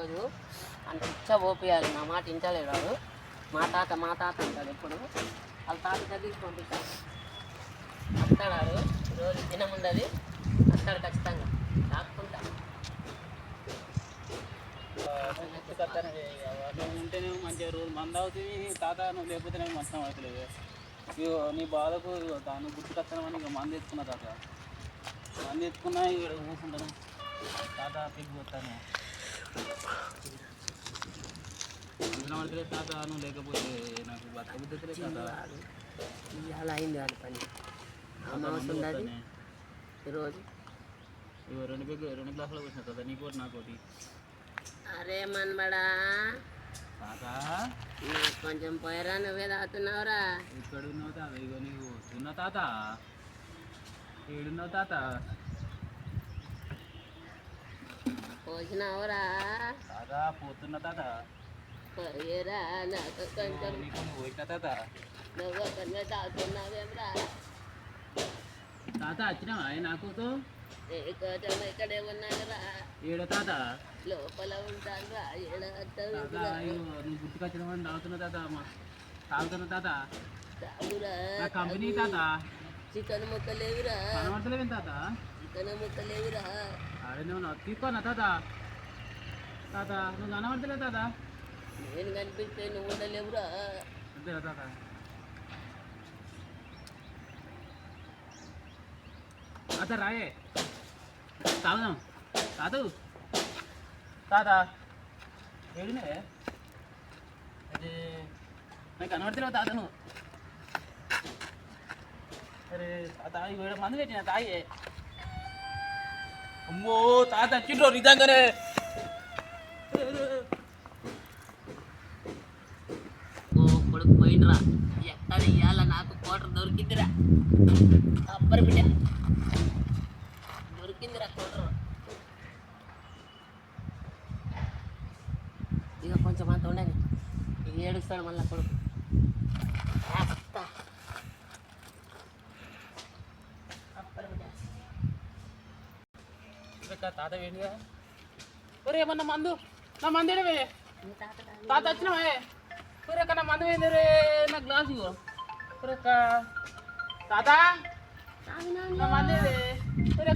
రోజు అంత ఇచ్చ ఓపియాలి. నా మాట ఇంటలేడు. మా తాత అంటాడు ఎప్పుడు. వాళ్ళ తాత దగ్గరికి పంపిస్తాడు. వస్తాడు రోజు దినం ఉండదు, వస్తాడు ఖచ్చితంగా దాక్కుంటా. నువ్వు ఉంటేనే మంచిగా రోజు మంద అవుతుంది తాత, నువ్వు లేకపోతే నాకు మంచం అవుతలేదు. ఇగో నీ బాధకు దాన్ని గుర్తుకొస్తానని ఇక మంది ఎత్తుకున్నా తాత. మంది ఎత్తుకున్నా ఇక్కడ కూర్చుంటాను తాత. పిగ్గు వస్తాను పడతలేదు తాత, నువ్వు లేకపోతే నాకు బతకబుద్ధి తాత. ఇవాళ అయింది వాళ్ళ పని. అమావాస్య ఉండదు ఈరోజు. ఇగో రెండు గ్లాసులు వచ్చిన తాత, నీకు ఒకటి నాకు ఒకటి. అరే మనబడా తాత నాకు కొంచెం పోయరా, నువ్వే తాగుతున్నావురా. ఇక్కడ ఉన్నావు తాత. ఇగో నీకు వస్తున్నా తాత. ఏడున్నావు తాత? పోసినావురా తాత. పోతున్నా తాత. పోయేరా, నాకు కొంచెం. నీకు పోయినా తాత. నువ్వు ఒకరినే తాగుతున్నావేమ్రా? తాత వచ్చినావా నాకు? కొంచెం ఇక్కడే ఉన్నానురా. ఏడ తాత? లోపల ఉంటాను రా. నువ్వు గుర్తుకొచ్చినావని తాగుతున్నా తాత. తాగుతున్నా తాత. తాగురా. కంపెనీ తాత. చికెన్ ముక్కలేవురా. కనబడతలేవేం తాత? చికెన్ ముక్కలేవురా. అరే నువ్వు తీసుకోనా తాత? తాత నువ్వు కనబడతలే తాత. నేను కనిపిస్తే నువ్వు ఉండలేవురా. అంతేనా తాత? తాత రాయే తాగుదాం. తాత తాత ఏడినే? అదే నాకు కనబడతలేవు తాత నువ్వు. అరే తాత ఇవి మందు పెట్టిన తాగే. అమ్మో తాత వచ్చిండ్రో నిజంగానే. కొడుకు పోయిండ్రా. ఎక్కడ ఇయ్యాల నాకు కోటర్ దొరికిందిరా. అప్పర్ బిడ్డ దొరికిందిరా కోటర్. ఇక కొంచెం అంత ఉండని. ఇక ఏడుస్తాడు మళ్ళీ కొడుకు. తాత వేడిగా. ఒరే ఏమన్నా మందు, నా మందు ఏడవే తాత. వచ్చినావే ఒరే నా మందు వేయండి రే. నా గ్లాస్ ఇగో ఒరే తాత. నా మంది ఒరే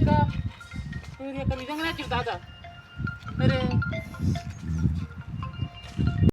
నిజంగానే వచ్చింది తాత. అరే